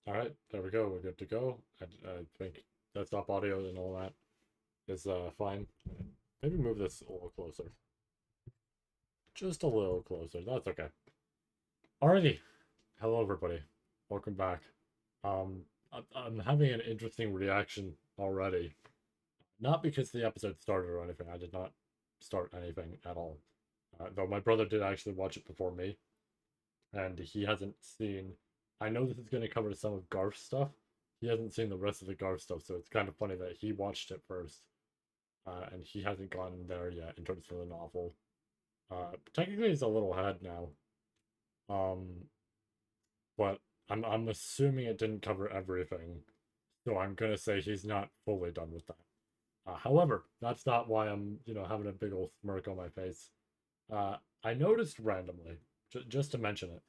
All right, there we go. We're good to go. I think desktop audio and all that is fine. Maybe move this a little closer. Just a little closer. That's okay. Alrighty. Hello, everybody. Welcome back. I'm having an interesting reaction already. Not because the episode started or anything. I did not start anything at all. Though my brother did actually watch it before me, and he hasn't seen. I know this is going to cover some of Garf's stuff. He hasn't seen the rest of the Garf stuff, so it's kind of funny that he watched it first, and he hasn't gone there yet in terms of the novel. Technically, he's a little ahead now, but I'm assuming it didn't cover everything, so I'm gonna say he's not fully done with that. However, that's not why I'm having a big old smirk on my face. I noticed randomly, just to mention it.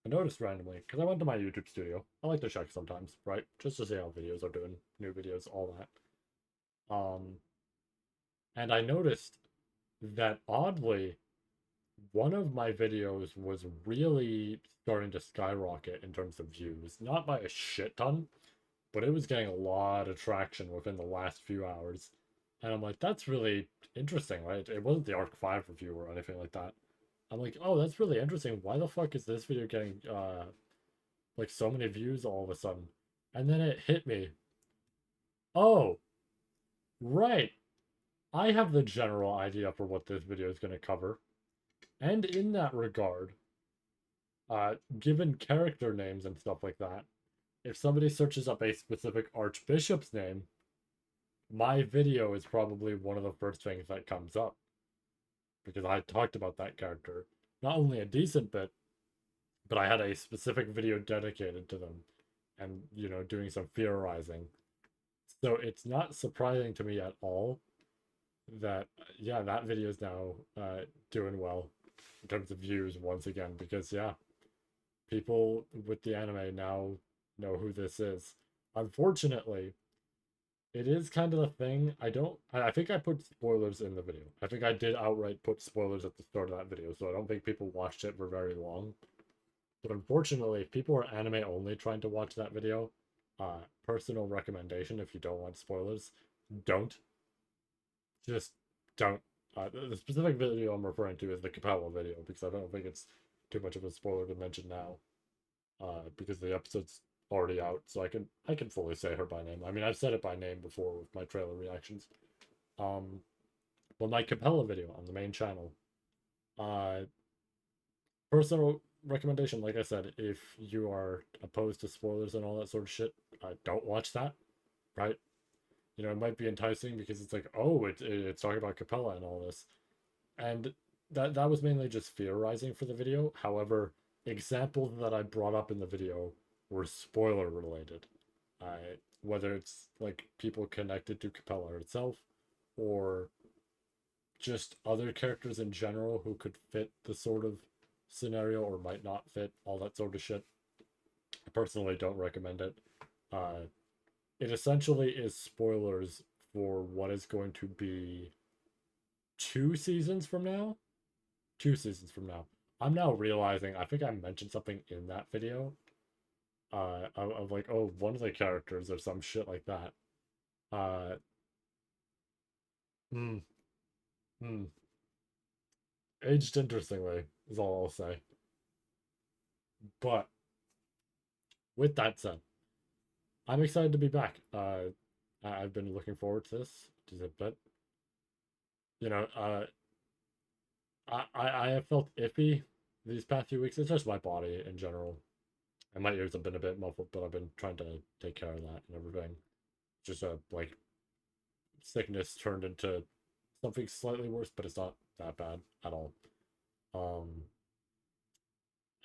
I noticed randomly because I went to my YouTube studio. I like to check sometimes, right? Just to see how videos are doing, new videos, all that. And I noticed that oddly, one of my videos was really starting to skyrocket in terms of views. Not by a shit ton, but it was getting a lot of traction within the last few hours. And I'm like, that's really interesting, right? It wasn't the Arc 5 review or anything like that. I'm like, oh, that's really interesting. Why the fuck is this video getting like so many views all of a sudden? And then it hit me. Oh, right. I have the general idea for what this video is going to cover. And in that regard, given character names and stuff like that, if somebody searches up a specific archbishop's name, my video is probably one of the first things that comes up because I talked about that character. Not only a decent bit, but I had a specific video dedicated to them and, doing some theorizing. So it's not surprising to me at all that, yeah, that video is now doing well in terms of views once again because, yeah, people with the anime now know who this is. Unfortunately, it is kind of the thing. I think I put spoilers in the video. I think I did outright put spoilers at the start of that video, so I don't think people watched it for very long. But unfortunately, if people are anime only trying to watch that video, personal recommendation if you don't want spoilers, don't. Just don't. The specific video I'm referring to is the Capella video because I don't think it's too much of a spoiler to mention now. Because the episode's already out, so I can fully say her by name. I mean, I've said it by name before with my trailer reactions. Um, but my Capella video on the main channel, uh, personal recommendation, like I said, if you are opposed to spoilers and all that sort of shit, don't watch that, right? It might be enticing because it's like, oh, it's talking about Capella and all this, and that was mainly just theorizing for the video. However, examples that I brought up in the video were spoiler related. Whether it's like people connected to Capella itself, or just other characters in general who could fit the sort of scenario or might not fit, all that sort of shit. I personally don't recommend it. Uh, it essentially is spoilers for what is going to be 2 seasons from now. 2 seasons from now. I'm now realizing I think I mentioned something in that video. Of like, oh, one of the characters or some shit like that. Uh, hmm, hmm. Aged interestingly is all I'll say. But with that said, I'm excited to be back. I've been looking forward to this just a bit. You know, I have felt iffy these past few weeks. It's just my body in general. And my ears have been a bit muffled, but I've been trying to take care of that and everything. Just a like sickness turned into something slightly worse, but it's not that bad at all. Um,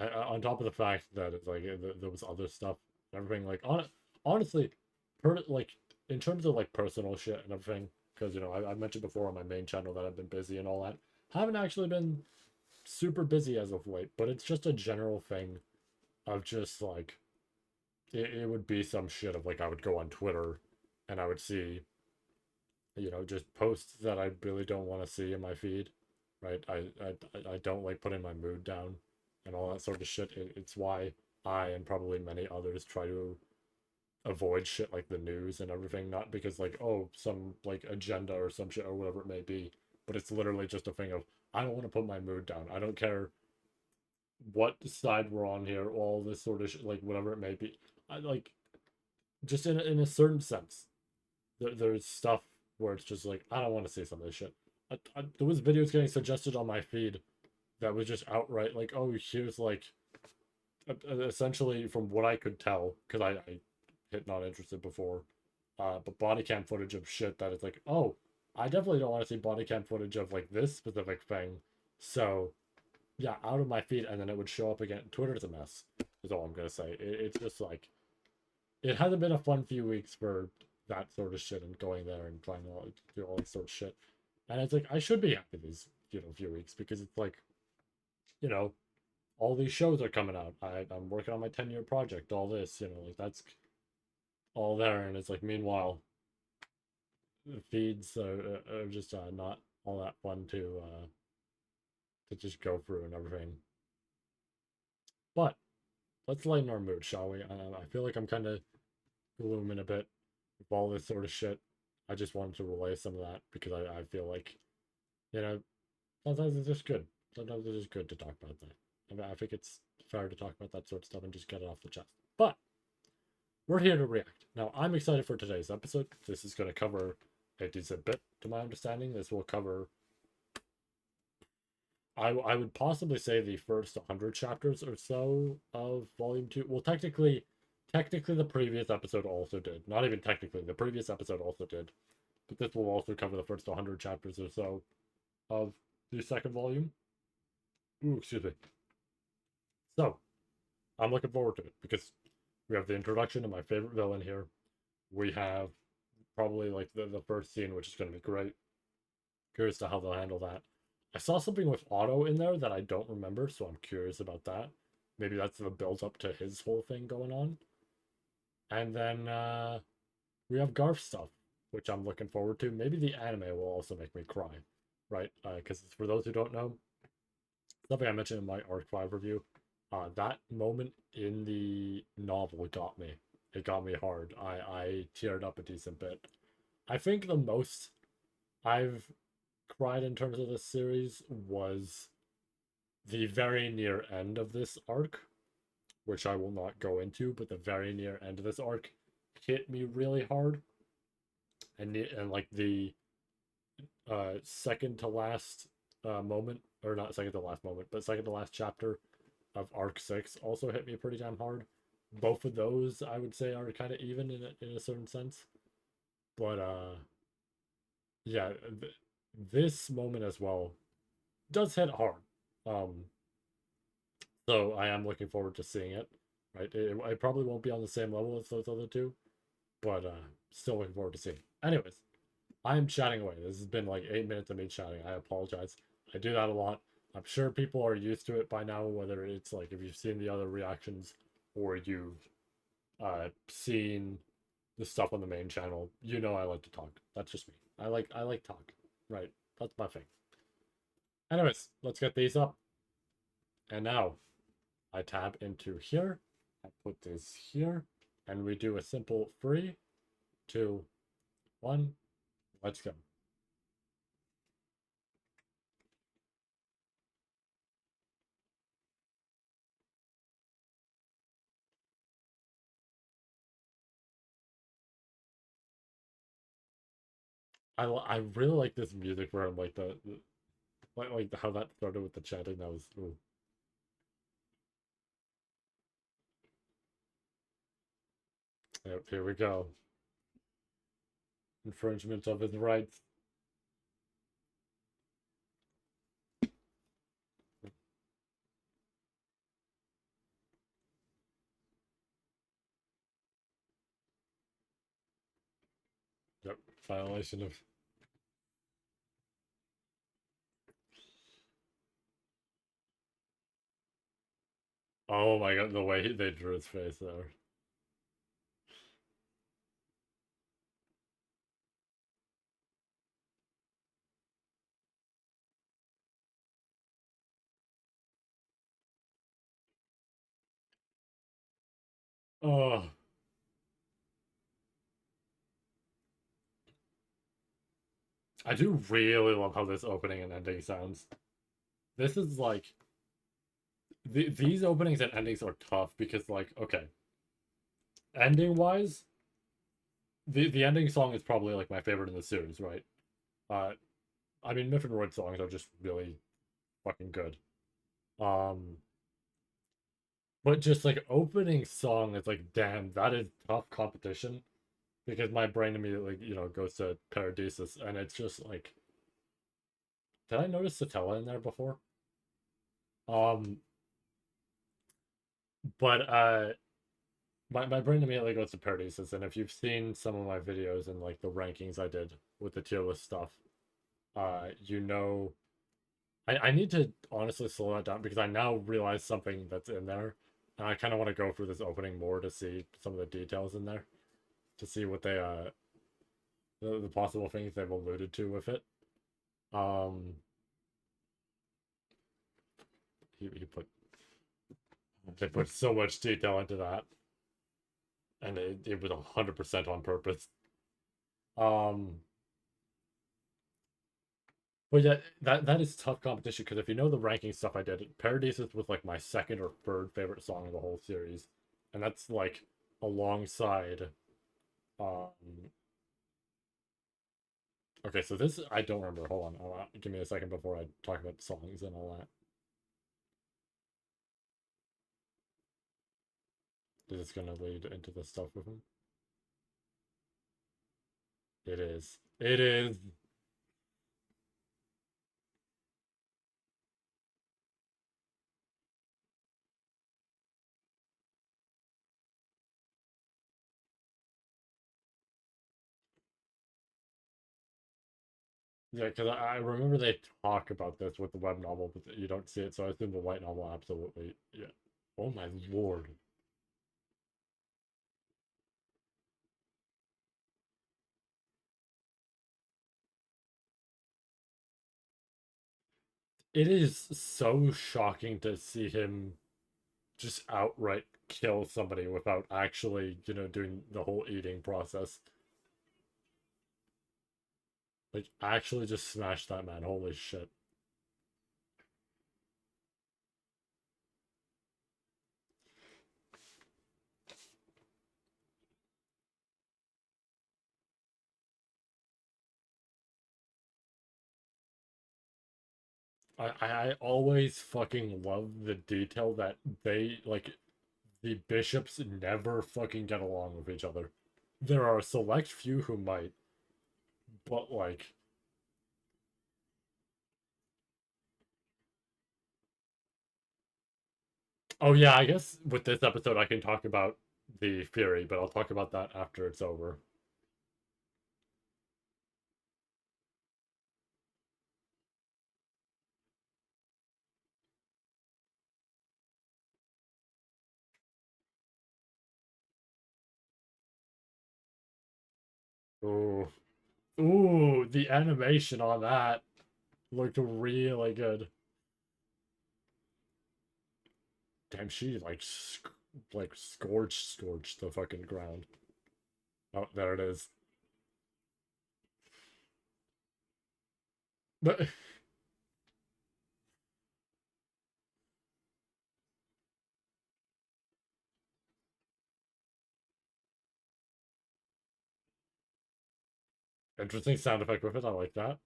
on top of the fact that it's like there was other stuff, everything like honestly, like in terms of like personal shit and everything, because I mentioned before on my main channel that I've been busy and all that. Haven't actually been super busy as of late, but it's just a general thing of just like it would be some shit of like I would go on Twitter and I would see just posts that I really don't want to see in my feed, right? I don't like putting my mood down and all that sort of shit. It's why I and probably many others try to avoid shit like the news and everything, not because like, oh, some like agenda or some shit or whatever it may be, but it's literally just a thing of I don't want to put my mood down. I don't care what side we're on here, all this sort of shit, like whatever it may be. I like just in a certain sense. There's stuff where it's just like I don't want to see some of this shit. There was videos getting suggested on my feed that was just outright like, oh, here's like essentially from what I could tell, because I hit not interested before, but body cam footage of shit that is like, oh, I definitely don't want to see body cam footage of like this specific thing. So yeah, out of my feed, and then it would show up again. Twitter's a mess, is all I'm gonna say. It's just like it hasn't been a fun few weeks for that sort of shit and going there and trying to do all this sort of shit. And it's like I should be happy these few weeks because it's like you know all these shows are coming out. I'm working on my 10-year project. All this like that's all there, and it's like meanwhile the feeds are just not all that fun to just go through and everything. But let's lighten our mood, shall we? I feel like I'm kind of glooming a bit with all this sort of shit. I just wanted to relay some of that because I feel like, you know, sometimes it's just good. Sometimes it's just good to talk about that. I mean, I think it's fair to talk about that sort of stuff and just get it off the chest. But we're here to react. Now, I'm excited for today's episode. This is going to cover a decent bit, to my understanding. This will cover, I would possibly say, the first 100 chapters or so of Volume 2. Well, technically the previous episode also did. Not even technically, the previous episode also did. But this will also cover the first 100 chapters or so of the second volume. Ooh, excuse me. So, I'm looking forward to it because we have the introduction to my favorite villain here. We have probably like the first scene, which is going to be great. Curious to how they'll handle that. I saw something with Otto in there that I don't remember, so I'm curious about that. Maybe that's the build up to his whole thing going on. And then we have Garf stuff, which I'm looking forward to. Maybe the anime will also make me cry, right? Because for those who don't know, something I mentioned in my Arc 5 review, that moment in the novel got me. It got me hard. I teared up a decent bit. I think the most I've cried in terms of this series was the very near end of this arc, which I will not go into, but the very near end of this arc hit me really hard. And like the second to last moment, or not second to last moment, but second to last chapter of Arc 6 also hit me pretty damn hard. Both of those I would say are kind of even in a certain sense. But yeah, this moment as well does hit hard. Um so I am looking forward to seeing it. Right, it probably won't be on the same level as those other two, but still looking forward to seeing it. Anyways, I am chatting away. This has been like 8 minutes of me chatting. I apologize. I do that a lot. I'm sure people are used to it by now, whether it's like if you've seen the other reactions or you've seen the stuff on the main channel. I like to talk. That's just me. I like talk. Right. That's my thing. Anyways, let's get these up. And now I tab into here. I put this here. And we do a simple 3, 2, 1. Let's go. I really like this music where I'm like like how that started with the chanting. That was ooh. Yep, here we go. Infringement of his rights. Yep, violation of. Oh my god, the way they drew his face there. Oh, I do really love how this opening and ending sounds. This is like these openings and endings are tough because like okay, ending wise, the ending song is probably like my favorite in the series, right? Uh, I mean, Myth and Royd songs are just really fucking good. Um, but just like opening song is like, damn, that is tough competition because my brain immediately, goes to Paradisus, and it's just like, did I notice Satella in there before? Um, but my brain immediately goes to Paradisus, and if you've seen some of my videos and like the rankings I did with the tier list stuff, you know, I need to honestly slow that down because I now realize something that's in there, and I kind of want to go through this opening more to see some of the details in there, to see what the possible things they've alluded to with it. Um, he put they put so much detail into that, and it was 100% on purpose. Um, but yeah, that is tough competition because if you know the ranking stuff I did, Paradisus was like my second or third favorite song of the whole series, and that's like alongside. Um, okay, so this I don't remember. Hold on, give me a second before I talk about songs and all that. Is this gonna lead into the stuff with him? It is. It is. Yeah, because I remember they talk about this with the web novel, but you don't see it, so I assume the light novel absolutely. Yeah. Oh my lord. It is so shocking to see him just outright kill somebody without actually, doing the whole eating process. Like, actually just smash that man. Holy shit. I always fucking love the detail that the bishops never fucking get along with each other. There are a select few who might, but like, oh yeah, I guess with this episode I can talk about the Fury, but I'll talk about that after it's over. Ooh, ooh, the animation on that looked really good. Damn, she like scorched the fucking ground. Oh, there it is. But interesting sound effect with it. I like that.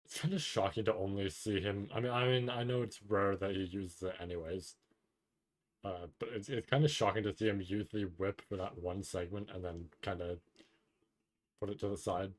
It's kind of shocking to only see him. I mean, I know it's rare that he uses it anyways. But it's kind of shocking to see him use the whip for that one segment and then kind of put it to the side.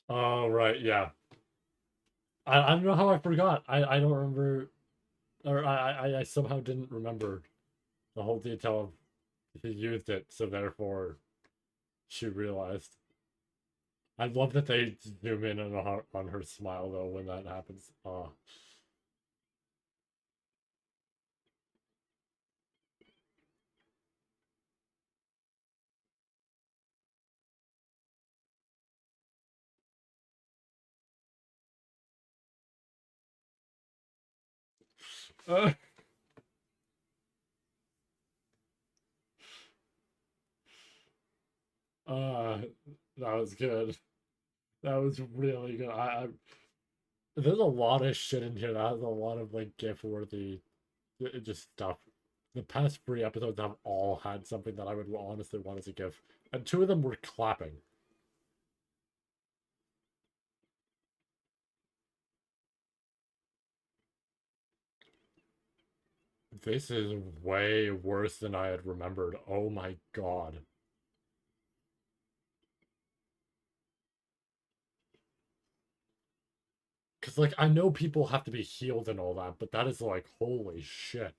Oh, right, yeah. I don't know how I forgot. I don't remember, or I somehow didn't remember the whole detail of he used it, so therefore she realized. I love that they zoom in on her smile though when that happens. Uh, uh, that was good. That was really good. There's a lot of shit in here that has a lot of like GIF worthy just stuff. The past three episodes have all had something that I would honestly want as a GIF, and two of them were clapping. This is way worse than I had remembered. Oh my god. Because, like, I know people have to be healed and all that, but that is like, holy shit.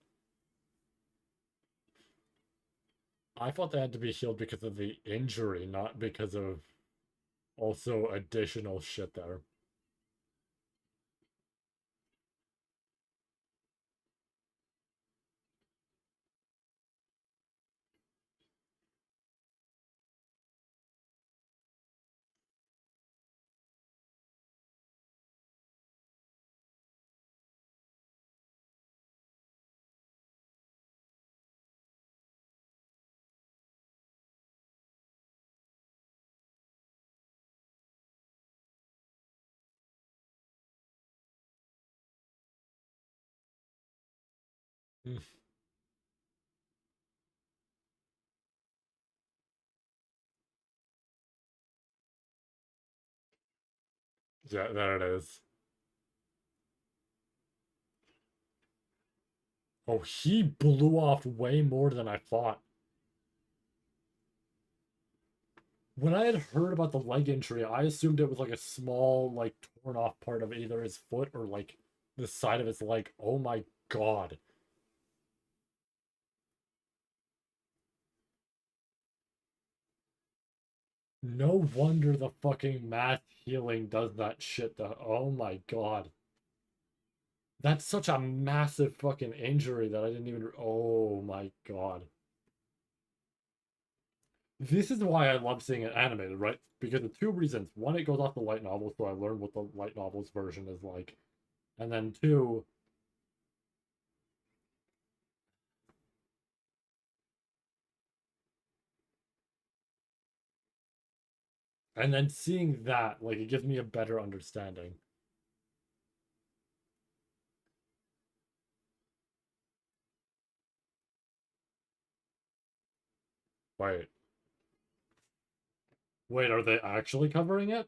I thought they had to be healed because of the injury, not because of also additional shit there. Hmm. Yeah, there it is. Oh, he blew off way more than I thought. When I had heard about the leg injury, I assumed it was like a small, like, torn off part of either his foot or like the side of his leg. Oh my god. No wonder the fucking math healing does that shit. Oh my god. That's such a massive fucking injury that I didn't even. Oh my god. This is why I love seeing it animated, right? Because of two reasons. One, it goes off the light novel, so I learned what the light novel's version is like. And then two, and then seeing that, like, it gives me a better understanding. Wait, wait, are they actually covering it?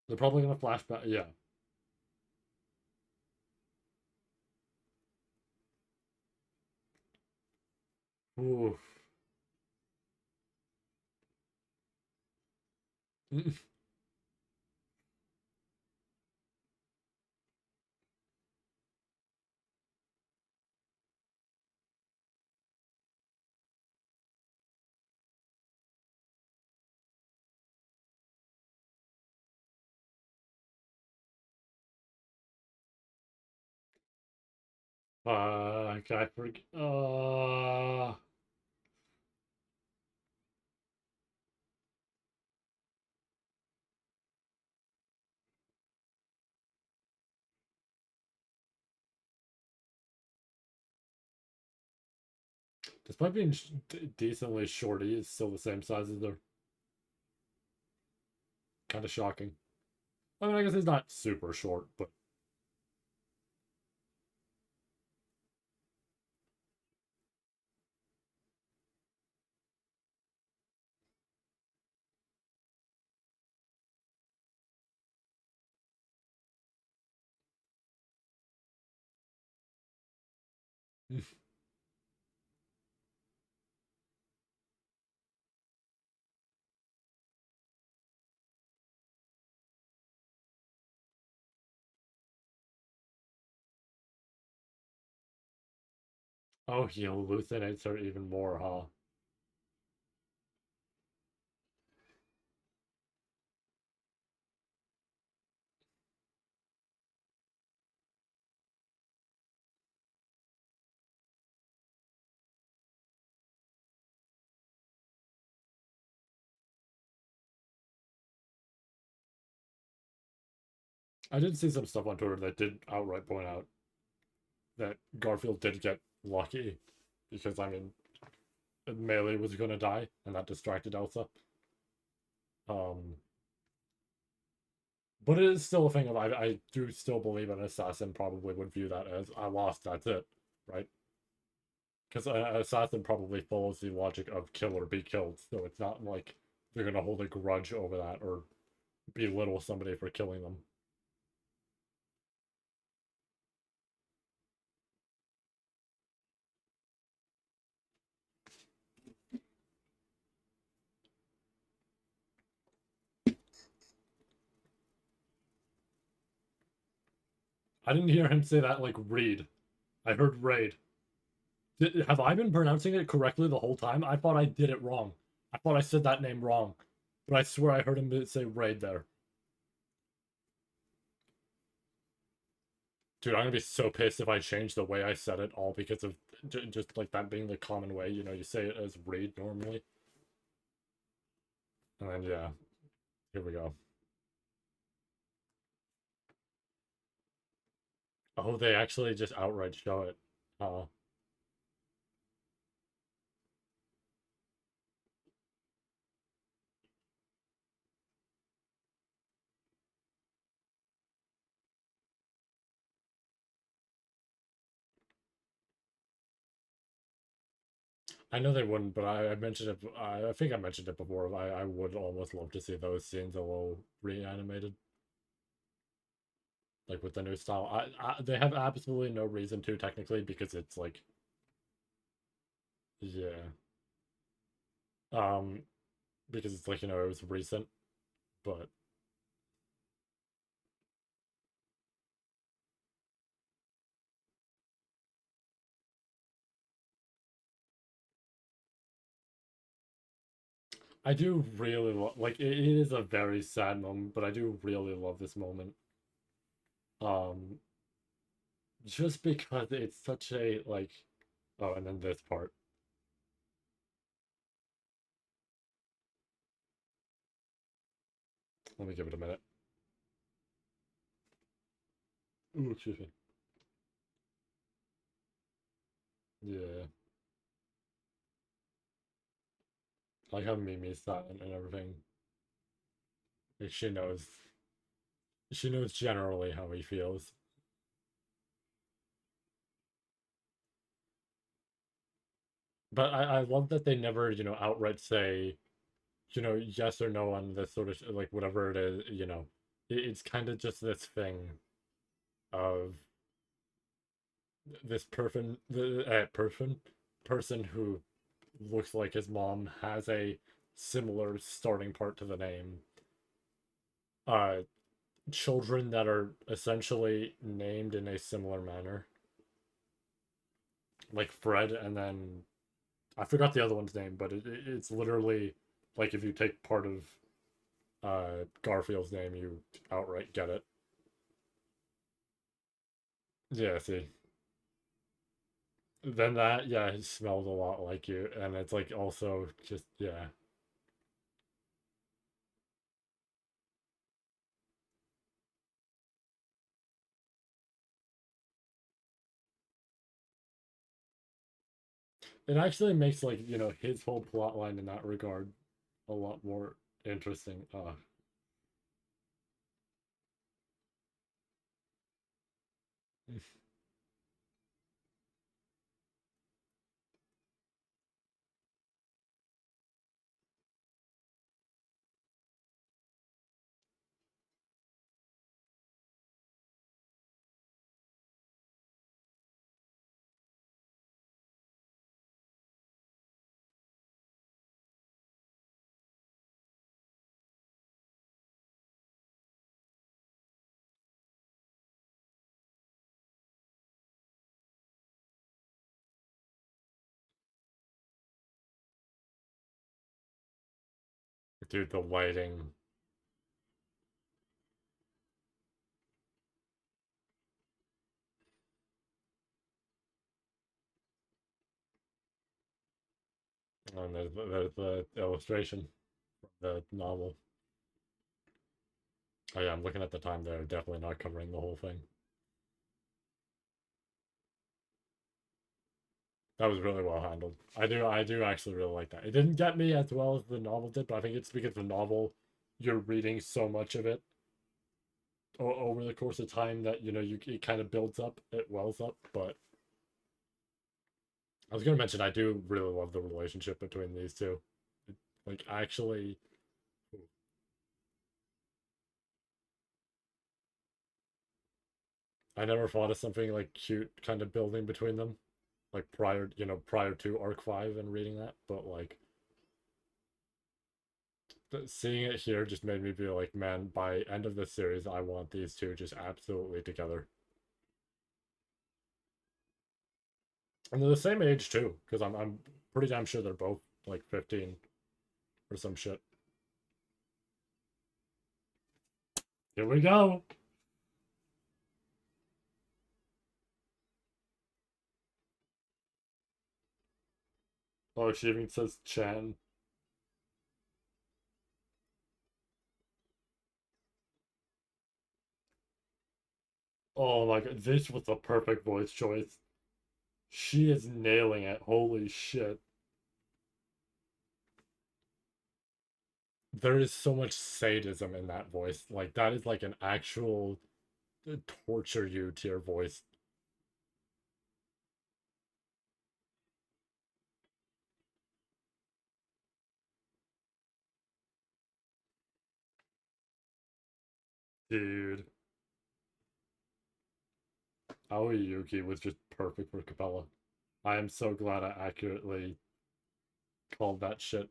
They're probably gonna flashback. Yeah. Ooh. I forget. Despite being decently shorty, it's still the same size as they're kind of shocking. I mean, I guess he's not super short, but Oh, he hallucinates her even more, huh? I did see some stuff on Twitter that did outright point out that Garfield did get lucky because, I mean, Melee was gonna die and that distracted Elsa. Um, but it is still a thing of I do still believe an assassin probably would view that as I lost, that's it, right? Because an assassin probably follows the logic of kill or be killed, so it's not like they're gonna hold a grudge over that or belittle somebody for killing them. I didn't hear him say that like Reed. I heard Raid. Have I been pronouncing it correctly the whole time? I thought I did it wrong. I thought I said that name wrong. But I swear I heard him say Raid there. Dude, I'm gonna be so pissed if I change the way I said it all because of just like that being the common way. You know, you say it as Raid normally. And then, yeah, here we go. Oh, they actually just outright show it. I know they wouldn't, but I mentioned it. I think I mentioned it before. I would almost love to see those scenes a little reanimated, like with the new style. They have absolutely no reason to technically because it's like, yeah, um, because it's like, it was recent, but I do really like it is a very sad moment, but I do really love this moment. Um, just because it's such a like, oh, and then this part. Let me give it a minute. Ooh, excuse me. Yeah, I like how Mimi's silent and everything. Like she knows generally how he feels. But I love that they never, outright say, yes or no on this sort of like whatever it is, it's kind of just this thing of this person who looks like his mom has a similar starting part to the name. Uh, children that are essentially named in a similar manner, like Fred, and then I forgot the other one's name, but it's literally like if you take part of Garfield's name, you outright get it. Yeah, see. Then that, yeah, he smells a lot like you, and it's like also just, yeah. It actually makes like, his whole plot line in that regard a lot more interesting. Dude, the lighting. And there's the illustration from the novel. Oh yeah, I'm looking at the time there. Definitely not covering the whole thing. That was really well handled. I do actually really like that. It didn't get me as well as the novel did, but I think it's because the novel, you're reading so much of it over the course of time that it kind of builds up, it wells up. But I was gonna mention I do really love the relationship between these two. Like actually, I never thought of something like cute kind of building between them, like prior to Arc 5 and reading that. But like seeing it here just made me feel like, man, by end of this series, I want these two just absolutely together. And they're the same age too, because I'm pretty damn sure they're both like 15 or some shit. Here we go. Oh, she even says Chan. Oh my god, this was the perfect voice choice. She is nailing it. Holy shit. There is so much sadism in that voice. Like that is like an actual torture you to your voice. Dude. Aoi Yuki was just perfect for Capella. I am so glad I accurately called that shit.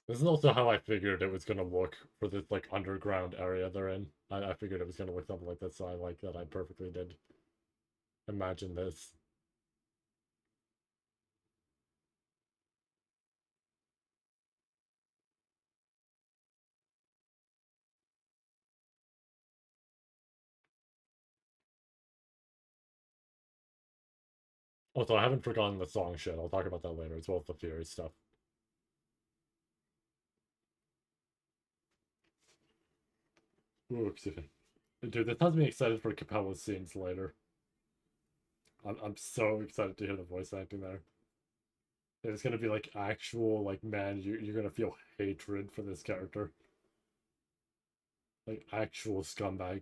This is also how I figured it was gonna look for this like underground area they're in. I figured it was gonna look something like this, so I like that I perfectly did imagine this. Also, I haven't forgotten the song shit. I'll talk about that later, as well as the Fury stuff. Ooh, excuse me. Dude, this has me excited for Capella's scenes later. I'm so excited to hear the voice acting there. It's gonna be like actual, like, man, you're gonna feel hatred for this character. Like actual scumbag.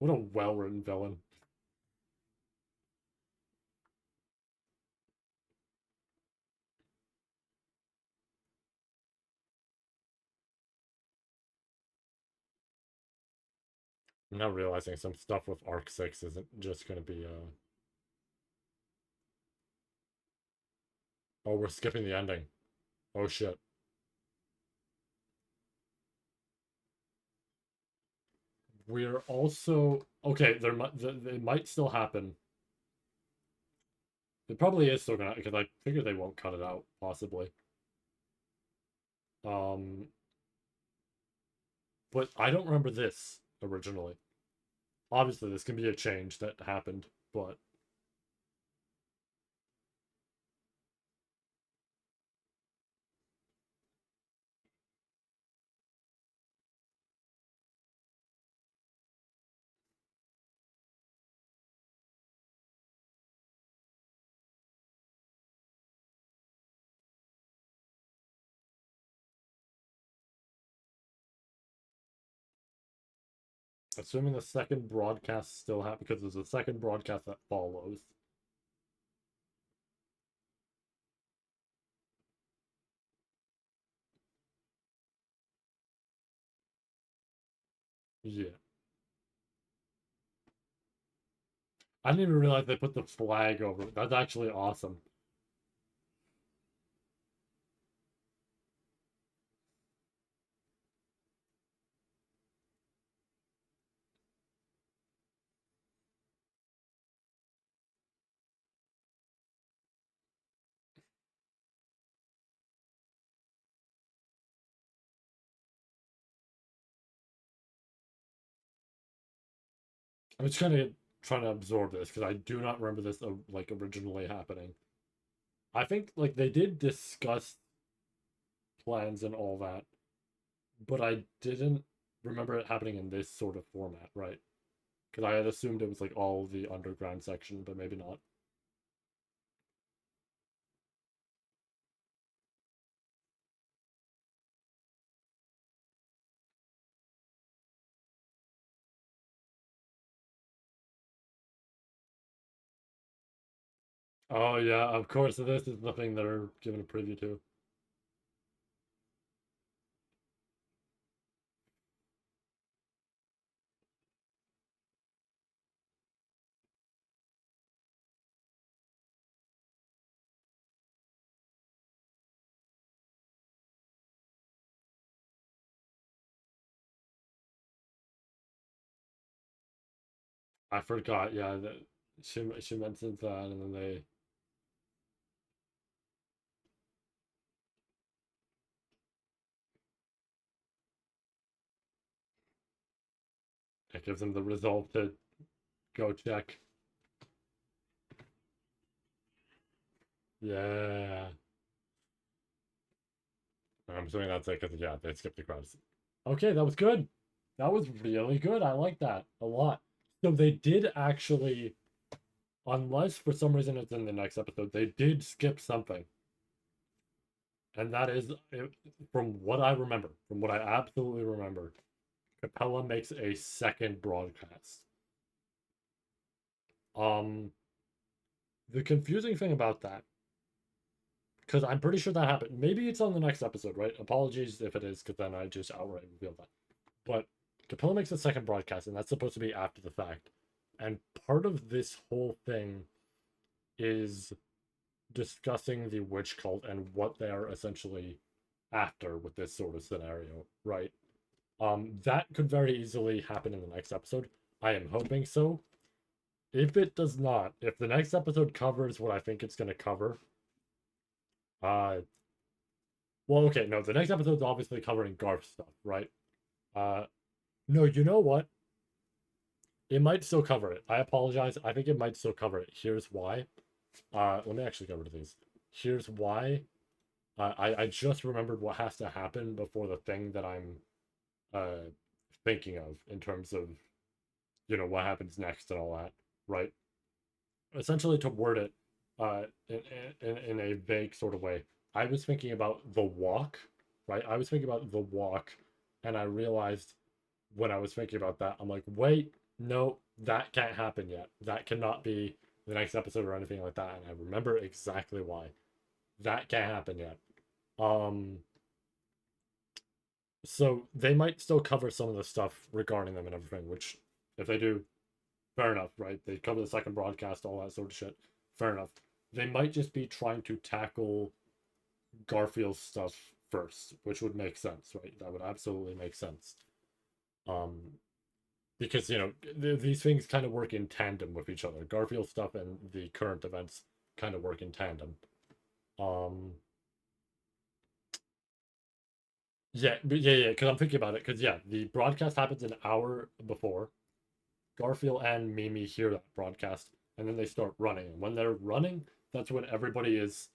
What a well-written villain. I'm now realizing some stuff with Arc 6 isn't just gonna be oh, we're skipping the ending. Oh shit. We're also okay, it might still happen. It probably is still gonna, because I figure they won't cut it out, possibly. Um but I don't remember this originally. Obviously this can be a change that happened, but assuming the second broadcast still happens, because there's a second broadcast that follows. Yeah. I didn't even realize they put the flag over it. That's actually awesome. I'm just kind of trying to absorb this because I do not remember this like originally happening. I think like they did discuss plans and all that, but I didn't remember it happening in this sort of format, right? Because I had assumed it was like all the underground section, but maybe not. Oh yeah, of course. So this is the thing they're giving a preview to. I forgot. Yeah, that she mentions that, and then they it gives them the resolve to go check. Yeah, I'm assuming that's it because yeah, they skipped the credits. Okay, that was good. That was really good. I like that a lot. So they did actually, unless for some reason it's in the next episode, they did skip something, and that is from what I remember, from what I absolutely remember. Capella makes a second broadcast. Um, the confusing thing about that, because I'm pretty sure that happened. Maybe it's on the next episode, right? Apologies if it is, because then I just outright revealed that. But Capella makes a second broadcast, and that's supposed to be after the fact. And part of this whole thing is discussing the witch cult and what they are essentially after with this sort of scenario, right? That could very easily happen in the next episode. I am hoping so. If it does not, if the next episode covers what I think it's going to cover, uh, well, okay, no, the next episode's obviously covering Garth stuff, right? Uh, no, you know what? It might still cover it. I apologize. I think it might still cover it. Here's why. Let me actually go over these. Here's why. I just remembered what has to happen before the thing that I'm uh thinking of in terms of what happens next and all that, right? Essentially, to word it, in a vague sort of way, I was thinking about the walk, right? I was thinking about the walk, and I realized when I was thinking about that, I'm like, wait, no, that can't happen yet. That cannot be the next episode or anything like that. And I remember exactly why. That can't happen yet. Um, so they might still cover some of the stuff regarding them and everything, which if they do, fair enough, right? They cover the second broadcast, all that sort of shit. Fair enough. They might just be trying to tackle Garfield's stuff first, which would make sense, right? That would absolutely make sense. Um, because these things kind of work in tandem with each other. Garfield stuff and the current events kind of work in tandem. Um, yeah, but yeah. Because I'm thinking about it. Because yeah, the broadcast happens an hour before. Garfield and Mimi hear that broadcast, and then they start running. And when they're running, that's when everybody is,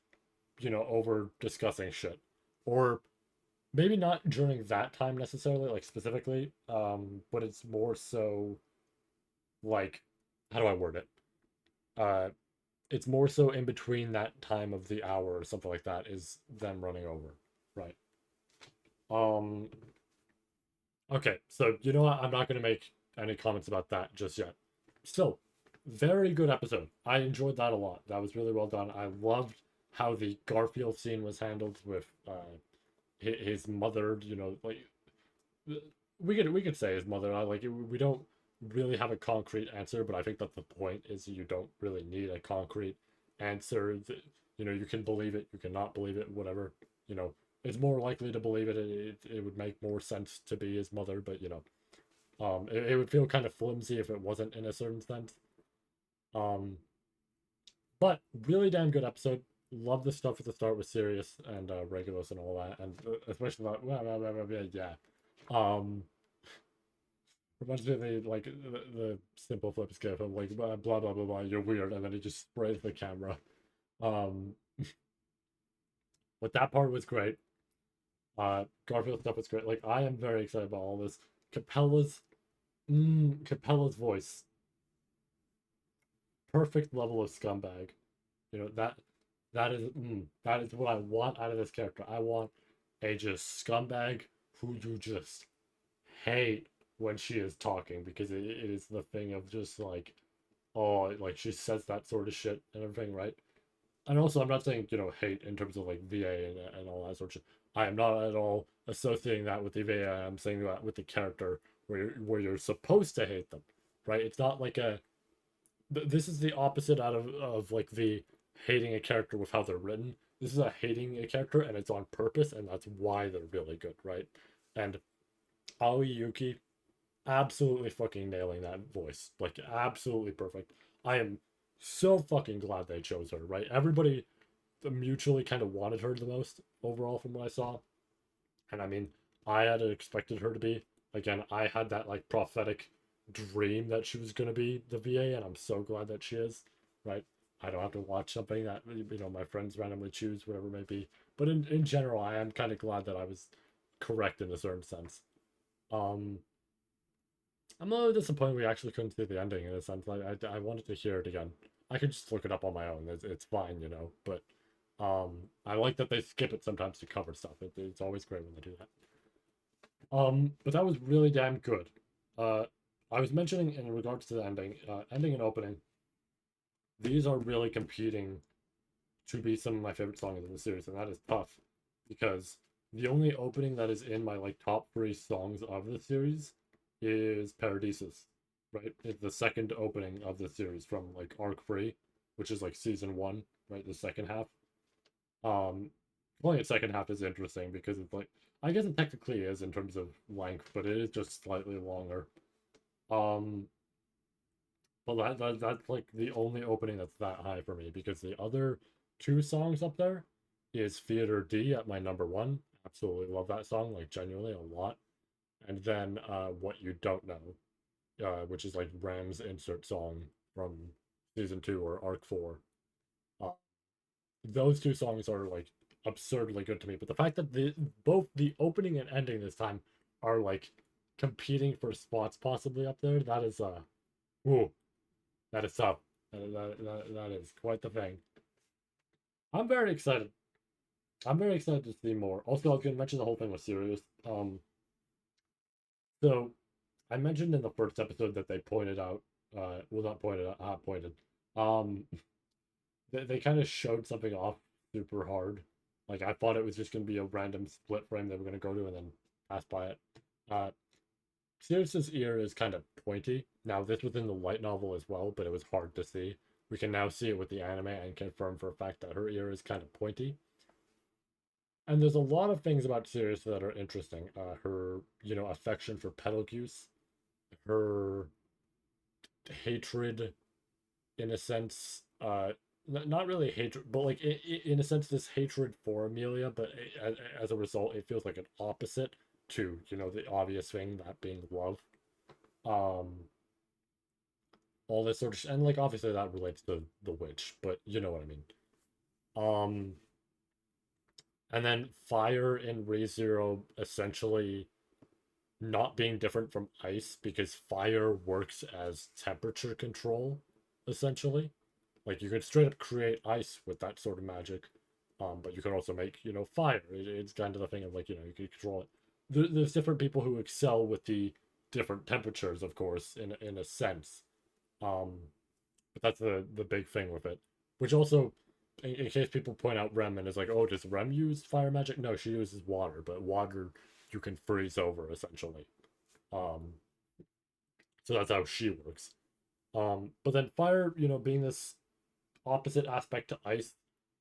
over discussing shit, or maybe not during that time necessarily, like specifically. But it's more so like, how do I word it? Uh, it's more so in between that time of the hour or something like that is them running over, right? Um. Okay, so you know what? I'm not gonna make any comments about that just yet. Still, very good episode. I enjoyed that a lot. That was really well done. I loved how the Garfield scene was handled with his mother. Like we could say his mother. I like we don't really have a concrete answer, but I think that the point is you don't really need a concrete answer. You know, you can believe it, you cannot believe it, whatever. You know, it's more likely to believe it. It would make more sense to be his mother, but you know, it would feel kind of flimsy if it wasn't in a certain sense. Um, but really damn good episode. Love the stuff at the start with Sirius and Regulus and all that, and especially that. Yeah. Um, Reminds me of the simple flip skip of like blah blah blah blah. You're weird, and then he just sprays the camera. Um, but that part was great. Garfield stuff was great. Like I am very excited about all this. Capella's, Capella's voice, perfect level of scumbag. You know that is what I want out of this character. I want a just scumbag who you just hate when she is talking because it is the thing of just like, oh, like she says that sort of shit and everything, right? And also, I'm not saying, you know, hate in terms of like VA and all that sort of shit. I am not at all associating that with the VA. I'm saying that with the character where you're supposed to hate them, right? It's not like a. This is the opposite out of like the hating a character with how they're written. This is a hating a character and it's on purpose, and that's why they're really good, right? And Aoi Yuki absolutely fucking nailing that voice. Like, absolutely perfect. I am so fucking glad they chose her, right? Everybody mutually kind of wanted her the most overall from what I saw. And I mean, I had expected her to be. Again, I had that like prophetic dream that she was going to be the VA, and I'm so glad that she is, right? I don't have to watch something that, you know, my friends randomly choose, whatever it may be. But in general, I am kind of glad that I was correct in a certain sense. Um, I'm a little disappointed we actually couldn't see the ending in a sense. I wanted to hear it again. I could just look it up on my own. It's fine, you know. But I like that they skip it sometimes to cover stuff. It's always great when they do that. But that was really damn good. Uh, I was mentioning in regards to the ending, ending and opening. These are really competing to be some of my favorite songs in the series, and that is tough because the only opening that is in my like top three songs of the series is Paradisus, right? It's the second opening of the series from like arc three, which is like season one, right? The second half. Um, Only the second half is interesting because it's like I guess it technically is in terms of length, but it is just slightly longer. Um, but that's like the only opening that's that high for me because the other two songs up there is Theater D at my number one. Absolutely love that song, like genuinely a lot. And then What You Don't Know, which is like Ram's insert song from season two or arc four. Uh, those two songs are like absurdly good to me. But the fact that the both the opening and ending this time are like competing for spots possibly up there, that is ooh, that is tough. That is quite the thing. I'm very excited. I'm very excited to see more. Also, I was going to mention the whole thing with Sirius. So I mentioned in the first episode that they pointed out, well, not pointed out, pointed. Um, they kind of showed something off super hard. Like I thought it was just going to be a random split frame they were going to go to and then pass by it. Uh, Sirius's ear is kind of pointy. Now, this was in the light novel as well, but it was hard to see. We can now see it with the anime and confirm for a fact that her ear is kind of pointy. And there's a lot of things about Sirius that are interesting. Her, you know, affection for Betelgeuse, her hatred, in a sense, not really hatred, but like in a sense, this hatred for Amelia, but as a result, it feels like an opposite to, you know, the obvious thing, that being love. Um, all this sort of and like obviously that relates to the witch, but you know what I mean. Um, and then fire in ReZero essentially not being different from ice because fire works as temperature control, essentially. Like you could straight up create ice with that sort of magic, but you could also make, you know, fire. It's kind of the thing of like, you know, you can control it. There's different people who excel with the different temperatures, of course, in a sense. Um, but that's the big thing with it. Which also, in case people point out Rem and is like, oh, does Rem use fire magic? No, she uses water, but water you can freeze over essentially. Um, So that's how she works. But then fire, being this opposite aspect to ice,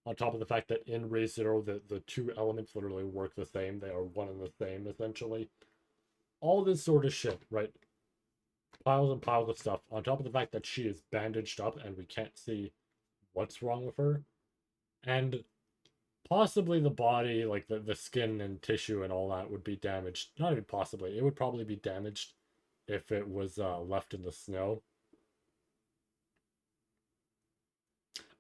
on top of the fact that in Re:Zero, the two elements literally work the same. They are one and the same, essentially. All this sort of shit, right? Piles and piles of stuff, on top of the fact that she is bandaged up and we can't see what's wrong with her. And possibly the body, like the skin and tissue and all that, would be damaged. Not even possibly. It would probably be damaged if it was left in the snow.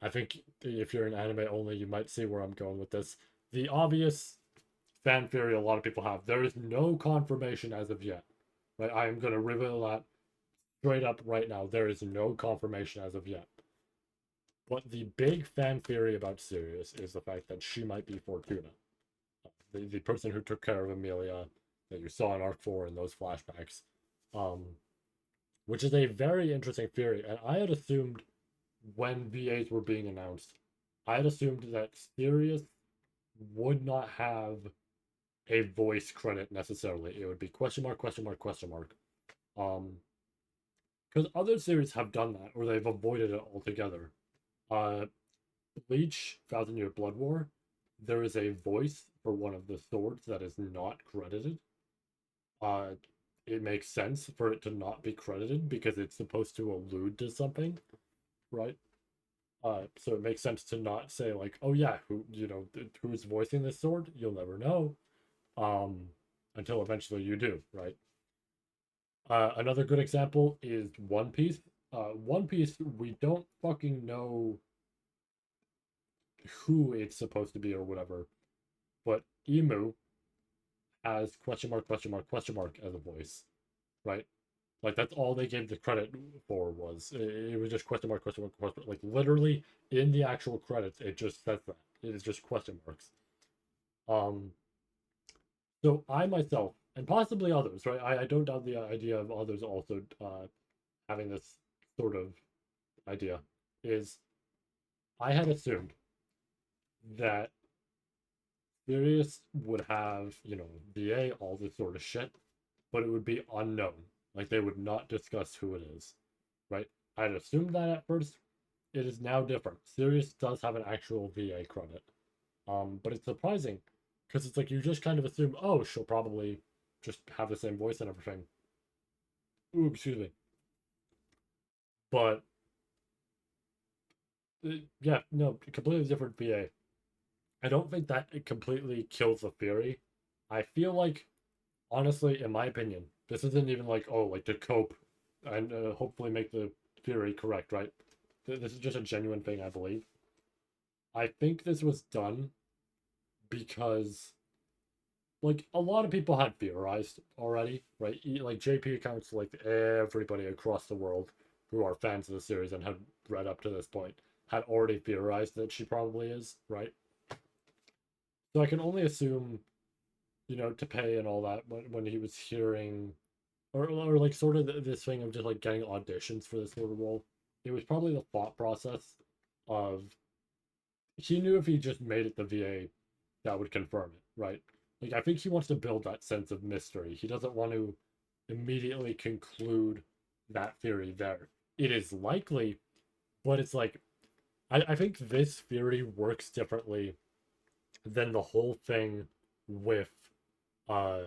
I think if you're an anime only, you might see where I'm going with this. The obvious fan theory a lot of people have, there is no confirmation as of yet. Right? I am going to reveal that straight up right now. There is no confirmation as of yet. But the big fan theory about Sirius is the fact that she might be Fortuna. The person who took care of Amelia that you saw in Arc 4 in those flashbacks. Which is a very interesting theory. And I had assumed when VAs were being announced, I had assumed that Sirius would not have a voice credit necessarily. It would be question mark, question mark, question mark. Because other series have done that, or they've avoided it altogether. Bleach, Thousand Year Blood War, there is a voice for one of the swords that is not credited. It makes sense for it to not be credited because it's supposed to allude to something, right? So it makes sense to not say like, oh yeah, who's voicing this sword? You'll never know, until eventually you do, right? Another good example is One Piece. One Piece, we don't fucking know who it's supposed to be or whatever, but Emu has question mark, question mark, question mark as a voice, right? Like that's all they gave the credit for was it was just question mark, question mark, question mark. Like literally in the actual credits, it just says that it is just question marks. Um, so I myself and possibly others, right? I don't doubt the idea of others also having this sort of idea. Is I had assumed that Sirius would have, VA, all this sort of shit, but it would be unknown. Like they would not discuss who it is, right? I'd assumed that at first. It is now different. Sirius does have an actual VA credit. But it's surprising because it's like you just kind of assume, oh, she'll probably just have the same voice and everything. Ooh, excuse me. But yeah, no, completely different VA. I don't think that it completely kills the theory. I feel like, honestly, in my opinion, this isn't even like, oh, like to cope and hopefully make the theory correct, right? This is just a genuine thing, I believe. I think this was done because, like, a lot of people had theorized already, right? Like, JP accounts, like, everybody across the world who are fans of the series and had read up to this point had already theorized that she probably is, right? So I can only assume, to pay and all that when he was hearing, or like sort of this thing of just like getting auditions for this sort of role, it was probably the thought process of he knew if he just made it the VA, that would confirm it, right? Like I think he wants to build that sense of mystery. He doesn't want to immediately conclude that theory there. It is likely, but it's like I think this theory works differently than the whole thing with uh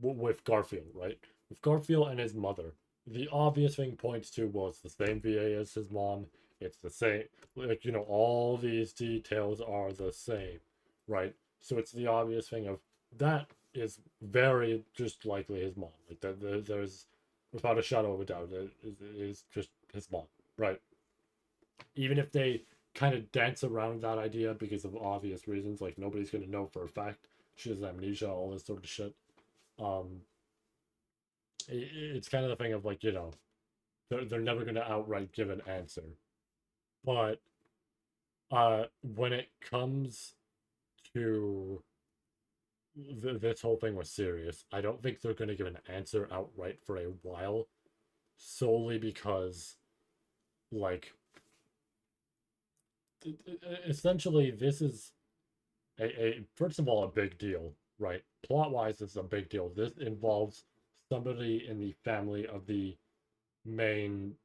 with Garfield, right? With Garfield and his mother. The obvious thing points to, well, it's the same VA as his mom. It's the same, like, all these details are the same, right? So it's the obvious thing of that is very just likely his mom. Like, there's without a shadow of a doubt, it is just his mom, right? Even if they kind of dance around that idea because of obvious reasons, like nobody's going to know for a fact she has amnesia, all this sort of shit. Um, it's kind of the thing of like they're never going to outright give an answer, but when it comes to this whole thing was Sirius, I don't think they're going to give an answer outright for a while, solely because like essentially this is a first of all a big deal, right? Plot wise, it's a big deal. This involves somebody in the family of the main,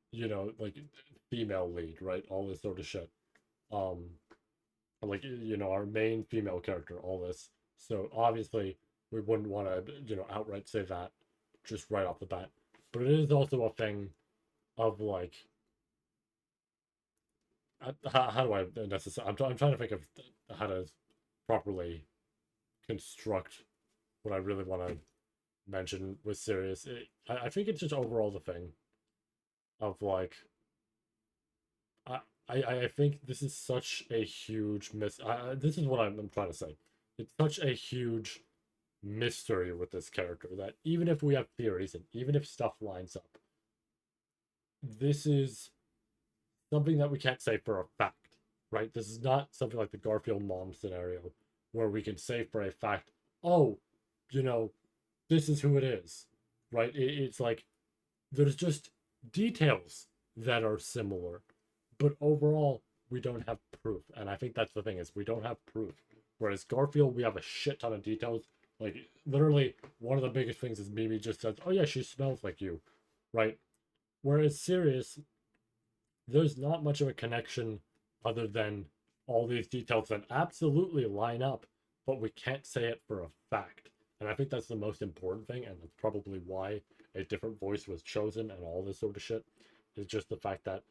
like female lead, right? All this sort of shit. Um, like our main female character, all this. So obviously we wouldn't want to outright say that just right off the bat. But it is also a thing of like how do I necessarily? I'm trying to think of how to properly construct what I really want to mention with Sirius. I think it's just overall the thing of like I I think this is such a huge this is what I'm trying to say. It's such a huge mystery with this character that even if we have theories and even if stuff lines up, this is something that we can't say for a fact, right? This is not something like the Garfield mom scenario where we can say for a fact, oh, you know, this is who it is, right? It's like there's just details that are similar, but overall, we don't have proof. And I think that's the thing is we don't have proof. Whereas Garfield, we have a shit ton of details. Like literally, one of the biggest things is Mimi just says, "Oh yeah, she smells like you," right? Whereas Sirius, there's not much of a connection other than all these details that absolutely line up, but we can't say it for a fact. And I think that's the most important thing, and that's probably why a different voice was chosen and all this sort of shit. Is just the fact that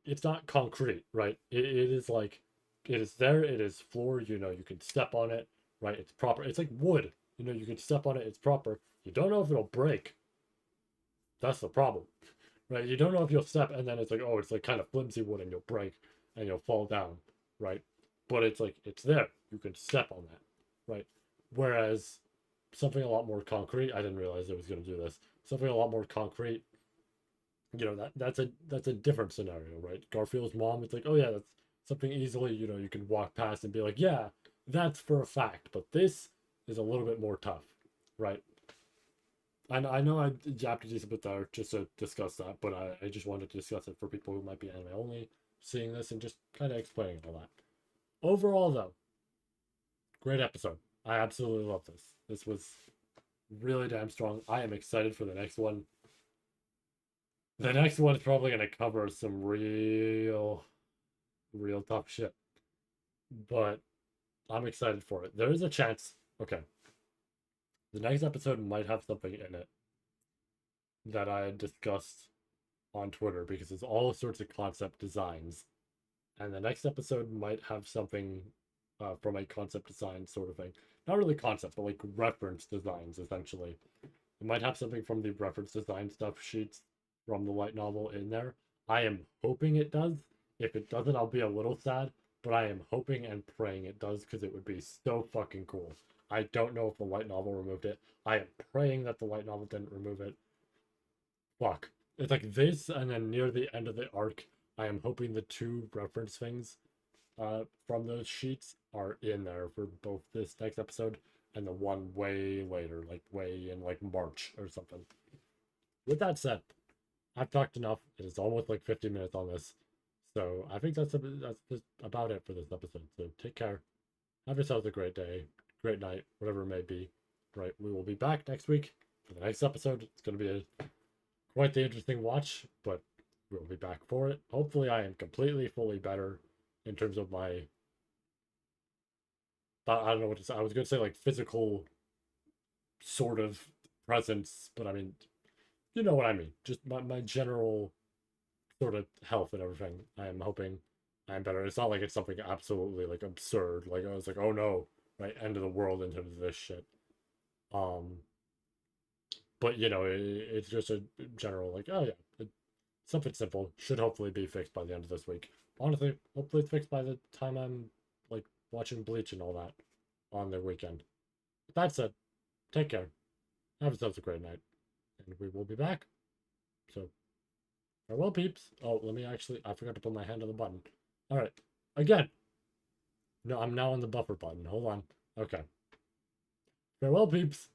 it's not concrete, right? It is like it is there, it is floor, you can step on it, right? It's proper. It's like wood, you can step on it, it's proper. You don't know if it'll break. That's the problem, right? You don't know if you'll step and then it's like, oh, it's like kind of flimsy wood and you'll break and you'll fall down, right? But it's like it's there. You can step on that, right? Whereas something a lot more concrete, I didn't realize it was going to do this. Something a lot more concrete, that's a different scenario, right? Garfield's mom, it's like, oh yeah, that's something easily, you can walk past and be like, yeah, that's for a fact. But this is a little bit more tough, right? And I know I yapped a decent bit there just to discuss that, but I just wanted to discuss it for people who might be anime only seeing this and just kind of explaining all that. Overall, though, great episode. I absolutely love this. This was really damn strong. I am excited for the next one. The next one is probably going to cover some real tough shit, but I'm excited for it. There is a chance. Okay, the next episode might have something in it that I had discussed on Twitter because it's all sorts of concept designs. And the next episode might have something from a concept design sort of thing. Not really concept, but like reference designs, essentially. It might have something from the reference design stuff sheets from the light novel in there. I am hoping it does. If it doesn't, I'll be a little sad, but I am hoping and praying it does because it would be so fucking cool. I don't know if the light novel removed it. I am praying that the light novel didn't remove it. Fuck. It's like this, and then near the end of the arc, I am hoping the two reference things from those sheets are in there for both this next episode and the one way later, like way in like March or something. With that said, I've talked enough. It is almost like 50 minutes on this. So I think that's just about it for this episode. So take care. Have yourselves a great day, great night, whatever it may be. Right, we will be back next week for the next episode. It's going to be quite the interesting watch, but we'll be back for it. Hopefully, I am completely, fully better in terms of my. I don't know what to say. I was going to say like physical sort of presence, but I mean, you know what I mean. Just my general sort of health and everything. I am hoping I'm better. It's not like it's something absolutely like absurd. Like I was like, oh no, right, end of the world in terms of this shit. Um, but it's just a general like, oh yeah, something simple should hopefully be fixed by the end of this week. Honestly, hopefully it's fixed by the time I'm like watching Bleach and all that on the weekend. But that said, take care. Have yourselves a great night, and we will be back. So farewell, peeps. Oh, let me actually. I forgot to put my hand on the button. All right, again. No, I'm now on the buffer button. Hold on. Okay. Farewell, peeps.